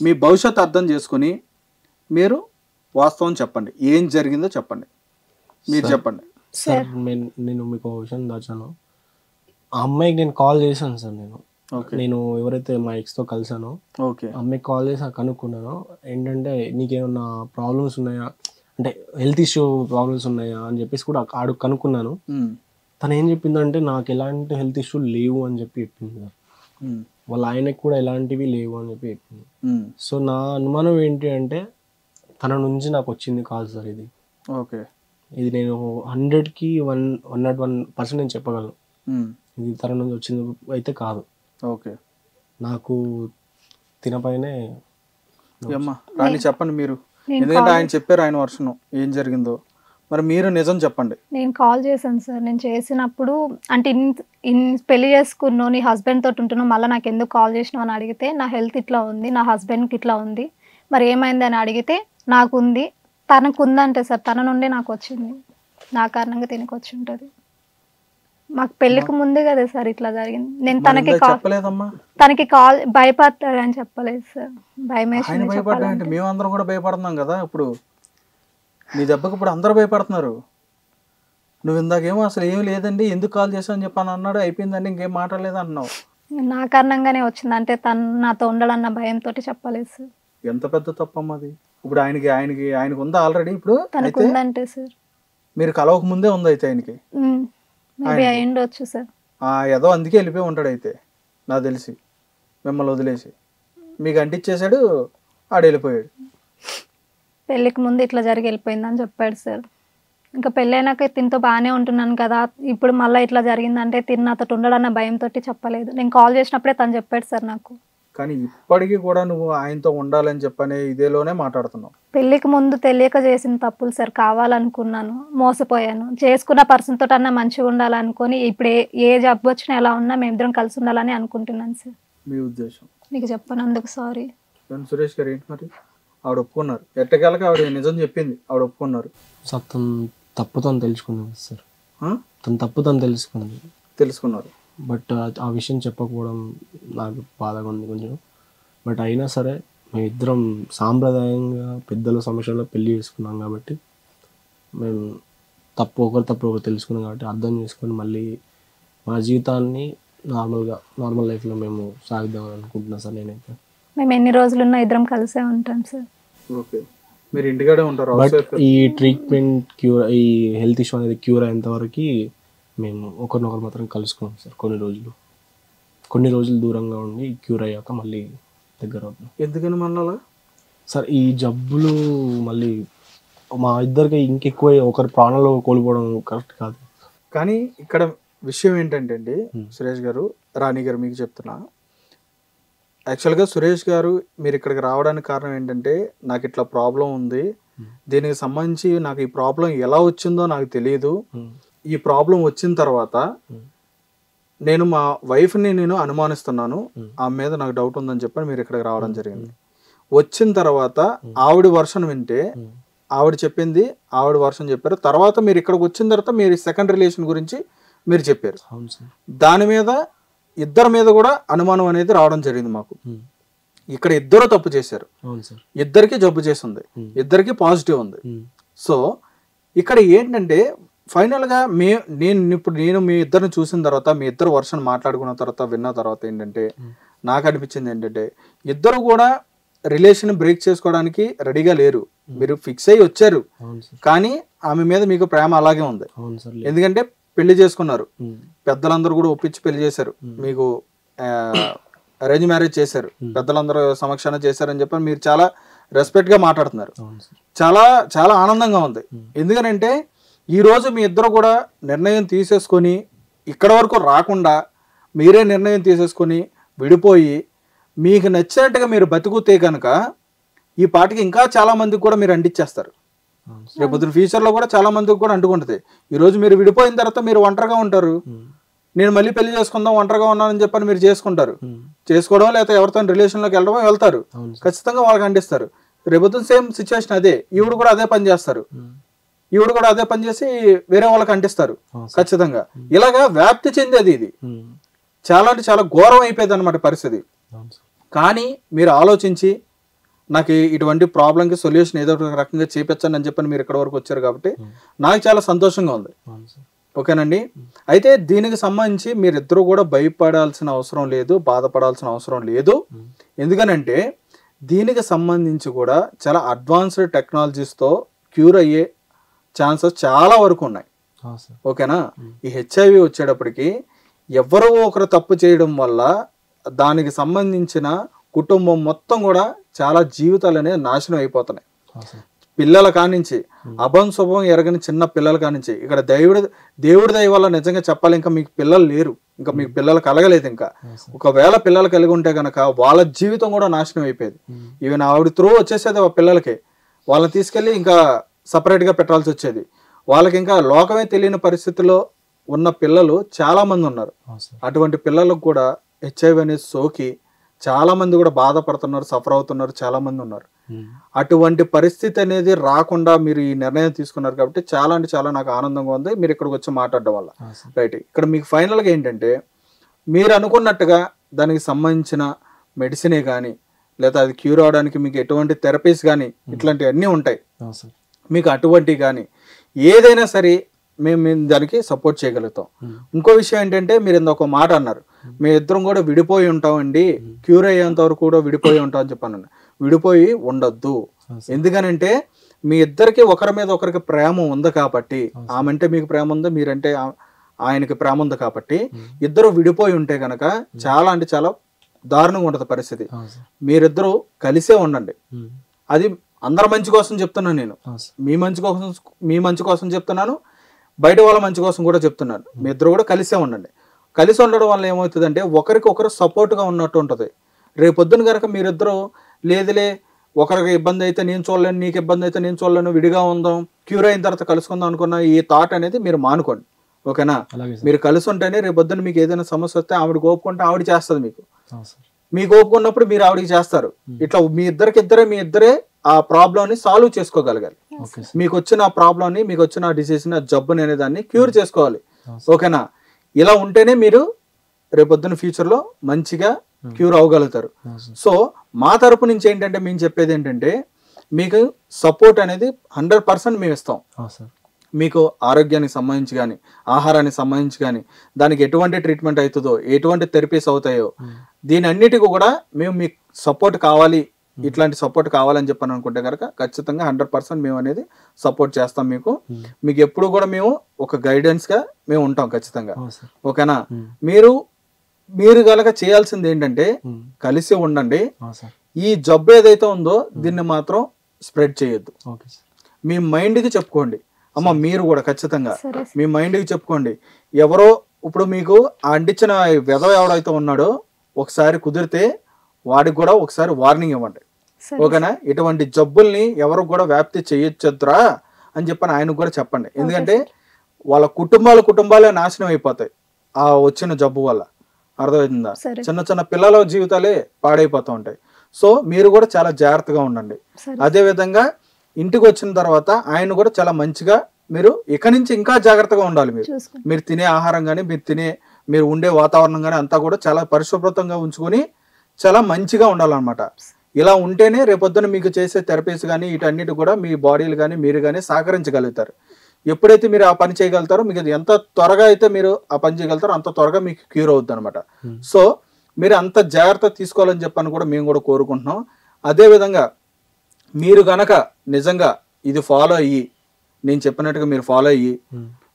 మీ భవిష్యత్తు అర్థం చేసుకొని మీరు వాస్తవం చెప్పండి, ఏం జరిగిందో చెప్పండి, మీరు చెప్పండి. సార్ నేను మీకు ఒక విషయం దాచాను. ఆ అమ్మాయికి నేను కాల్ చేశాను సార్. నేను ఎవరైతే మా ఎక్స్తో కలిసానో అమ్మాయికి కాల్ చేసి కనుక్కున్నాను. ఏంటంటే నీకేమన్నా ప్రాబ్లమ్స్ ఉన్నాయా, అంటే హెల్త్ ఇష్యూ ప్రాబ్లమ్స్ ఉన్నాయా అని చెప్పేసి కూడా కనుక్కున్నాను. తను ఏం చెప్పిందంటే నాకు ఎలాంటి హెల్త్ ఇష్యూ లేవు అని చెప్పి చెప్పింది సార్. వాళ్ళ ఆయనకి కూడా ఎలాంటివి లేవు అని చెప్పి చెప్పింది. సో నా అనుమానం ఏంటి అంటే తన నుంచి నాకు వచ్చింది కాదు సార్ ఇది. ఇది నేను 100కి 101% నేను చెప్పగలను. ఇది తన నుంచి వచ్చింది అయితే కాదు. నాకు తినపైనే రాణి చెప్పండి మీరు, ఎందుకంటే ఆయన చెప్పారు ఆయన వర్షం ఏం జరిగిందో, మరి మీరు నిజం చెప్పండి. నేను కాల్ చేశాను సార్. నేను చేసినప్పుడు అంటే పెళ్లి చేసుకున్నావు, నీ హస్బెండ్ తోటి ఉంటున్నావు, మళ్ళీ నాకు ఎందుకు కాల్ చేసినావు అని అడిగితే నా హెల్త్ ఇట్లా ఉంది, నా హస్బెండ్కి ఇట్లా ఉంది, మరి ఏమైంది అని అడిగితే నాకు ఉంది, తనకు ఉందంటే సార్ తన నుండి నాకు వచ్చింది, నా కారణంగా తినకు వచ్చి ఉంటుంది. మాకు పెళ్లికి ముందే కదా సార్ ఇట్లా జరిగింది. నేను తనకి కాల్ భయపడతాడు అని చెప్పలేదు సార్. భయమేసి మేమందరం కూడా భయపడుతున్నాం కదా. ఇప్పుడు నీ దెబ్బకి ఇప్పుడు అందరూ భయపడుతున్నారు. నువ్వు ఇందాకేమో అసలు ఏం లేదండి ఎందుకు కాల్ చేసావు అని చెప్పని అన్నాడు, అయిపోయిందండి ఇంకేం మాట్లాడలేదు అంటున్నావు. నా కారణంగానే వచ్చింది అంటే తను నాతో ఉండాలన్న భయంతో చెప్పలేదు సార్. ఎంత పెద్ద తప్పమ్మా అది. ఇప్పుడు ఆయనకి ఉందా ఆల్రెడీ? ఇప్పుడు తనకు ఉందంటే సార్ మీరు కలవక ముందే ఉంది అయితే ఆయనకి అయ్యిండొచ్చు సార్. ఏదో అందుకే వెళ్ళిపోయి ఉంటాడు అయితే నాకు తెలిసి, మిమ్మల్ని వదిలేసి మీకు అంటిచ్చేసాడు, ఆడు వెళ్ళిపోయాడు. పెళ్ళికి ముందు ఇట్లా జరిగి వెళ్ళిపోయిందని చెప్పాడు సార్. ఇంకా పెళ్ళైనాక తినతో బాగానే ఉంటున్నాను కదా, ఇప్పుడు మళ్ళీ ఇట్లా జరిగిందంటే తిన్న నాతో ఉండడన్న భయంతో చెప్పలేదు. నేను కాల్ చేసినప్పుడే తను చెప్పాడు సార్ నాకు. కానీ ఇప్పటికీ కూడా నువ్వు ఆయనతో ఉండాలని చెప్పనే ఇదేలోనే మాట్లాడుతున్నావు. పెళ్ళికి ముందు తెలియక చేసిన తప్పులు సార్, కావాలనుకున్నాను, మోసపోయాను. చేసుకున్న పర్సన్ తోటి అన్నా మంచిగా ఉండాలనుకొని ఇప్పుడు ఏ జబ్బు వచ్చినా ఎలా ఉన్నా మేమిద్దరం కలిసి ఉండాలని అనుకుంటున్నాను సార్. మీ ఉద్దేశం? మీకు చెప్పనందుకు సారీ. సురేష్ గారు ఏంటి మరి? ఆవిడ ఒప్పుకున్నారు, ఎట్టకేలకి ఆవిడ నిజం చెప్పింది, ఆవిడ ఒప్పుకున్నారు. తను తప్పు తను తెలుసుకున్నాను సార్. తను తప్పు తను తెలుసుకున్నారు. బట్ ఆ విషయం చెప్పకపోవడం నాకు బాధగా ఉంది కొంచెం. బట్ అయినా సరే మేమిద్దరం సాంప్రదాయంగా పెద్దల సమస్యలో పెళ్లి చేసుకున్నాం కాబట్టి మేము ఒకరి తప్పు ఒకరు తెలుసుకున్నాం కాబట్టి అర్థం చేసుకొని మళ్ళీ మా జీవితాన్ని నార్మల్ లైఫ్లో మేము సాగిద్దామని అనుకుంటున్నాం సార్. నేనైతే మేము ఎన్ని రోజులున్నా ఇద్దరం కలిసే ఉంటాం సార్. మీరు ఇంటికాడే ఉంటారు. బట్ ఈ ట్రీట్మెంట్ ఈ హెల్త్ ఇష్యూ అనేది క్యూర్ అయ్యేంత వరకు మేము ఒకరినొకరు మాత్రం కలుసుకున్నాం సార్. కొన్ని రోజులు దూరంగా ఉండి క్యూర్ అయ్యాక మళ్ళీ దగ్గర అవుతాం. ఎందుకని మళ్ళీ సార్ ఈ జబ్బులు మళ్ళీ మా ఇద్దరికి ఇంకెక్కువ ఒకరి ప్రాణాలు కోల్పోవడం కరెక్ట్ కాదు. కానీ ఇక్కడ విషయం ఏంటంటే అండి సురేష్ గారు, రాణి గారు మీకు చెప్తున్నా, యాక్చువల్గా సురేష్ గారు మీరు ఇక్కడికి రావడానికి కారణం ఏంటంటే నాకు ఇట్లా ప్రాబ్లం ఉంది, దీనికి సంబంధించి నాకు ఈ ప్రాబ్లం ఎలా వచ్చిందో నాకు తెలియదు, ఈ ప్రాబ్లం వచ్చిన తర్వాత నేను మా వైఫ్ని నేను అనుమానిస్తున్నాను, ఆమె మీద నాకు డౌట్ ఉందని చెప్పని మీరు ఇక్కడికి రావడం జరిగింది. వచ్చిన తర్వాత ఆవిడ వర్షన్ వింటే ఆవిడ చెప్పింది, ఆవిడ వర్షన్ చెప్పారు. తర్వాత మీరు ఇక్కడికి వచ్చిన తర్వాత మీరు సెకండ్ రిలేషన్ గురించి మీరు చెప్పారు. దాని మీద ఇద్దరి మీద కూడా అనుమానం అనేది రావడం జరిగింది మాకు. ఇక్కడ ఇద్దరు తప్పు చేశారు, ఇద్దరికి జబ్బు చేసింది, ఇద్దరికి పాజిటివ్ ఉంది. సో ఇక్కడ ఏంటంటే ఫైనల్గా నేను మీ ఇద్దరిని చూసిన తర్వాత మీ ఇద్దరు వర్షన్ మాట్లాడుకున్న తర్వాత విన్న తర్వాత ఏంటంటే నాకు అనిపించింది ఏంటంటే ఇద్దరు కూడా రిలేషన్ బ్రేక్ చేసుకోవడానికి రెడీగా లేరు. మీరు ఫిక్స్ అయ్యి వచ్చారు కానీ ఆమె మీద మీకు ప్రేమ అలాగే ఉంది. ఎందుకంటే పెళ్లి చేసుకున్నారు, పెద్దలందరూ కూడా ఒప్పించి పెళ్లి చేశారు, మీకు అరేంజ్ మ్యారేజ్ చేశారు, పెద్దలందరూ సమక్షాన చేశారని చెప్పి మీరు చాలా రెస్పెక్ట్ గా మాట్లాడుతున్నారు. చాలా చాలా ఆనందంగా ఉంది. ఎందుకనంటే ఈ రోజు మీ ఇద్దరు కూడా నిర్ణయం తీసేసుకొని ఇక్కడ వరకు రాకుండా మీరే నిర్ణయం తీసేసుకొని విడిపోయి మీకు నచ్చినట్టుగా మీరు బతుకుతే కనుక ఈ పాటికి ఇంకా చాలా మందికి కూడా మీరు అంటించేస్తారు. రేపొద్దు ఫ్యూచర్లో కూడా చాలా మందికి కూడా అంటుకుంటుంది. ఈరోజు మీరు విడిపోయిన తర్వాత మీరు ఒంటరిగా ఉంటారు. నేను మళ్ళీ పెళ్లి చేసుకుందాం ఒంటరిగా ఉన్నానని చెప్పని మీరు చేసుకుంటారు. చేసుకోవడం లేకపోతే ఎవరితో రిలేషన్లోకి వెళ్ళడమో వెళ్తారు. ఖచ్చితంగా వాళ్ళకి అంటిస్తారు. రేపొద్దు సేమ్ సిచ్యువేషన్ అదే. ఈవిడ కూడా అదే పని చేస్తారు. ఈవిడ కూడా అదే పని చేసి వేరే వాళ్ళకి అంటిస్తారు ఖచ్చితంగా. ఇలాగా వ్యాప్తి చెందేది ఇది. చాలా అంటే చాలా ఘోరం అయిపోయింది అనమాట పరిస్థితి. కానీ మీరు ఆలోచించి నాకు ఇటువంటి ప్రాబ్లంకి సొల్యూషన్ ఏదో ఒక రకంగా చేపించండి అని చెప్పని మీరు ఇక్కడ వరకు వచ్చారు కాబట్టి నాకు చాలా సంతోషంగా ఉంది. ఓకేనండి. అయితే దీనికి సంబంధించి మీరిద్దరూ కూడా భయపడాల్సిన అవసరం లేదు, బాధపడాల్సిన అవసరం లేదు. ఎందుకనంటే దీనికి సంబంధించి కూడా చాలా అడ్వాన్స్డ్ టెక్నాలజీస్తో క్యూర్ అయ్యే ఛాన్సెస్ చాలా వరకు ఉన్నాయి. ఓకేనా. ఈ హెచ్ఐవి వచ్చేటప్పటికి ఎవరో ఒకరు తప్పు చేయడం వల్ల దానికి సంబంధించిన కుటుంబం మొత్తం కూడా చాలా జీవితాలు అనేది నాశనం అయిపోతున్నాయి. పిల్లల కానించి అభం శుభం ఎరగని చిన్న పిల్లల కానించి ఇక్కడ దేవుడి దయ వల్ల నిజంగా చెప్పాలి ఇంకా మీకు పిల్లలు లేరు, ఇంకా మీకు పిల్లలు కలగలేదు. ఇంకా ఒకవేళ పిల్లలు కలిగి ఉంటే కనుక వాళ్ళ జీవితం కూడా నాశనం అయిపోయేది. ఈవెన్ ఆవిడ త్రూ వచ్చేసేది ఆ పిల్లలకి, వాళ్ళని తీసుకెళ్ళి ఇంకా సపరేట్గా పెట్టాల్సి వచ్చేది. వాళ్ళకి ఇంకా లోకమే తెలియని పరిస్థితిలో ఉన్న పిల్లలు చాలా మంది ఉన్నారు. అటువంటి పిల్లలకు కూడా హెచ్ఐవి అనేది సోకి చాలా మంది కూడా బాధపడుతున్నారు, సఫర్ అవుతున్నారు, చాలా మంది ఉన్నారు. అటువంటి పరిస్థితి అనేది రాకుండా మీరు ఈ నిర్ణయం తీసుకున్నారు కాబట్టి చాలా అంటే చాలా నాకు ఆనందంగా ఉంది మీరు ఇక్కడికి వచ్చి మాట్లాడడం వల్ల. రైట్. ఇక్కడ మీకు ఫైనల్గా ఏంటంటే మీరు అనుకున్నట్టుగా దానికి సంబంధించిన మెడిసినే కానీ లేదా అది క్యూర్ అవడానికి మీకు ఎటువంటి థెరపీస్ కానీ ఇట్లాంటివన్నీ ఉంటాయి. మీకు అటువంటి కానీ ఏదైనా సరే మేము దానికి సపోర్ట్ చేయగలుగుతాం. ఇంకో విషయం ఏంటంటే మీరు ఇంకొక మాట అన్నారు, మీ ఇద్దరం కూడా విడిపోయి ఉంటామండి, క్యూర్ అయ్యేంత వరకు కూడా విడిపోయి ఉంటాం అని చెప్పాను. విడిపోయి ఉండొద్దు. ఎందుకనంటే మీ ఇద్దరికి ఒకరి మీద ఒకరికి ప్రేమ ఉంది కాబట్టి, ఆమె అంటే మీకు ప్రేమ ఉంది, మీరంటే ఆయనకి ప్రేమ ఉంది కాబట్టి ఇద్దరు విడిపోయి ఉంటే కనుక చాలా అంటే చాలా దారుణంగా ఉంటుంది పరిస్థితి. మీరిద్దరూ కలిసే ఉండండి. అది అందరి మంచి కోసం చెప్తున్నాను నేను, మీ మంచి కోసం చెప్తున్నాను, బయట వాళ్ళ మంచి కోసం కూడా చెప్తున్నాను. మీ ఇద్దరు కూడా కలిసే ఉండండి. కలిసి ఉండడం వల్ల ఏమవుతుందంటే ఒకరికి ఒకరు సపోర్ట్గా ఉన్నట్టు ఉంటుంది. రేపొద్దున కనుక మీరిద్దరూ లేదులే ఒకరికి ఇబ్బంది అయితే నేను చూడలేను, నీకు ఇబ్బంది అయితే నేను చూడలేను, విడిగా ఉందాం, క్యూర్ అయిన తర్వాత కలుసుకుందాం అనుకున్న ఈ థాట్ అనేది మీరు మానుకోండి. ఓకేనా. మీరు కలిసి ఉంటేనే రేపొద్దున మీకు ఏదైనా సమస్య వస్తే ఆవిడకి ఓపుకుంటే ఆవిడ చేస్తుంది, మీకు ఓపుకున్నప్పుడు మీరు ఆవిడకి చేస్తారు. ఇట్లా మీ ఇద్దరే ఆ ప్రాబ్లంని సాల్వ్ చేసుకోగలగాలి. మీకు వచ్చిన ఆ ప్రాబ్లంని, మీకు వచ్చిన డిసీజ్ని, జబ్బుని అనే దాన్ని క్యూర్ చేసుకోవాలి. ఓకేనా. ఇలా ఉంటేనే మీరు రేపొద్దున ఫ్యూచర్లో మంచిగా క్యూర్ అవ్వగలుగుతారు. సో మా తరపు నుంచి ఏంటంటే మేము చెప్పేది ఏంటంటే మీకు సపోర్ట్ అనేది 100% మేము ఇస్తాం. మీకు ఆరోగ్యానికి సంబంధించి కానీ ఆహారానికి సంబంధించి కానీ దానికి ఎటువంటి ట్రీట్మెంట్ అవుతుందో, ఎటువంటి థెరపీస్ అవుతాయో దీని అన్నిటికీ కూడా మేము మీకు సపోర్ట్ కావాలి, ఇట్లాంటి సపోర్ట్ కావాలని చెప్పని అనుకుంటే కనుక ఖచ్చితంగా 100% మేము అనేది సపోర్ట్ చేస్తాం. మీకు ఎప్పుడు కూడా మేము ఒక గైడెన్స్గా మేము ఉంటాం ఖచ్చితంగా. ఓకేనా. మీరు కనుక చేయాల్సింది ఏంటంటే కలిసి ఉండండి. ఈ జబ్బు ఏదైతే ఉందో దీన్ని మాత్రం స్ప్రెడ్ చేయొద్దు. మీ మైండ్కి చెప్పుకోండి అమ్మ, మీరు కూడా ఖచ్చితంగా మీ మైండ్కి చెప్పుకోండి. ఎవరో ఇప్పుడు మీకు అంటించిన వెధవ ఎవడైతే ఉన్నాడో ఒకసారి కుదిరితే వాడికి కూడా ఒకసారి వార్నింగ్ ఇవ్వండి. ఓకేనా. ఇటువంటి జబ్బుల్ని ఎవరు కూడా వ్యాప్తి చేయొచ్చుద్రా అని చెప్పని ఆయనకు కూడా చెప్పండి. ఎందుకంటే వాళ్ళ కుటుంబాలే నాశనం అయిపోతాయి ఆ వచ్చిన జబ్బు వల్ల. అర్థమవుతుందా. చిన్న చిన్న పిల్లల జీవితాలే పాడైపోతూ ఉంటాయి. సో మీరు కూడా చాలా జాగ్రత్తగా ఉండండి. అదే విధంగా ఇంటికి వచ్చిన తర్వాత ఆయన కూడా చాలా మంచిగా మీరు ఇక నుంచి ఇంకా జాగ్రత్తగా ఉండాలి. మీరు తినే ఆహారం కానీ మీరు ఉండే వాతావరణం కానీ అంతా కూడా చాలా పరిశుభ్రతంగా ఉంచుకొని చాలా మంచిగా ఉండాలన్నమాట. ఇలా ఉంటేనే రేపొద్దున మీకు చేసే థెరపీస్ కానీ వీటన్నిటి కూడా మీ బాడీలు కానీ మీరు కానీ సహకరించగలుగుతారు. ఎప్పుడైతే మీరు ఆ పని చేయగలుగుతారో మీకు ఎంత త్వరగా అయితే మీరు ఆ పని చేయగలుగుతారో అంత త్వరగా మీకు క్యూర్ అవుతుంది అనమాట. సో మీరు అంత జాగ్రత్త తీసుకోవాలని చెప్పని కూడా మేము కూడా కోరుకుంటున్నాం. అదేవిధంగా మీరు గనక నిజంగా ఇది ఫాలో అయ్యి నేను చెప్పినట్టుగా మీరు ఫాలో అయ్యి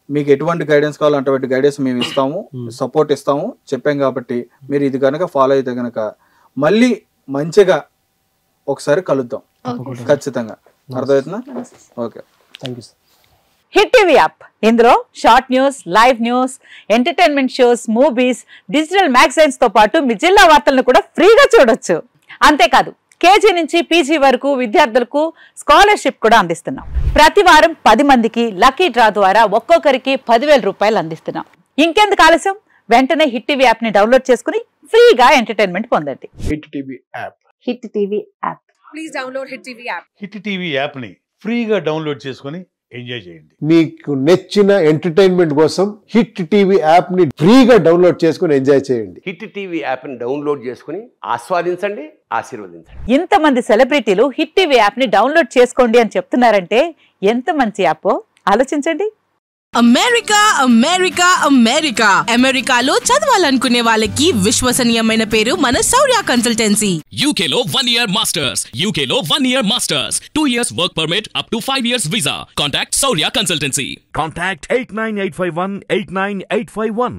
మీకు ఎటువంటి గైడెన్స్ కావాలో అటువంటి గైడెన్స్ మేము ఇస్తాము, సపోర్ట్ ఇస్తాము చెప్పాం. కాబట్టి మీరు ఇది కనుక ఫాలో అయితే కనుక మళ్ళీ మంచిగా ఒకసారి కలుద్దాం ఖచ్చితంగా. అర్థమవుతుందా. Okay, thank you. Hit TV app. ఇందులో short news, live news, entertainment shows, movies, digital magazines తో పాటు మీ జిల్లా వార్తలను కూడా ఫ్రీగా చూడొచ్చు. అంతేకాదు కేజీ నుంచి పీజీ వరకు విద్యార్థులకు స్కాలర్షిప్ కూడా అందిస్తున్నాం. ప్రతి వారం 10 మందికి లక్కీ డ్రా ద్వారా ఒక్కొక్కరికి 10,000 రూపాయలు అందిస్తున్నాం. ఇంకెందుకు ఆలస్యం, వెంటనే హిట్ టీవీ యాప్ ని డౌన్లోడ్ చేసుకుని ఫ్రీగా ఎంటర్టైన్మెంట్ పొందండి. Hit TV app. Hit TV app. Please download hit TV app. Hit TV app ని ఫ్రీగా డౌన్లోడ్ చేసుకుని ఎంజాయ్ చేయండి. మీకు నచ్చిన ఎంటర్టైన్మెంట్ కోసం హిట్ టీవీ యాప్ ని ఫ్రీగా డౌన్లోడ్ చేసుకుని ఎంజాయ్ చేయండి. హిట్ టీవీ యాప్ ని డౌన్లోడ్ చేసుకుని ఆస్వాదించండి, ఆశీర్వదించండి. ఇంతమంది సెలబ్రిటీలు హిట్ టీవీ యాప్ ని డౌన్లోడ్ చేసుకోండి అని చెప్తున్నారంటే ఎంత మంచి యాప్ ఆలోచించండి. అమెరికా అమెరికా అమెరికా అమెరికాలో చదవాలనుకునే వాళ్ళకి విశ్వసనీయమైన పేరు మన శౌర్య కన్సల్టెన్సీ. UK లో 1 year masters. UK లో 1 year masters. 2 years work permit up to 5 years visa. Contact Saurya Consultancy. Contact 89851 89851.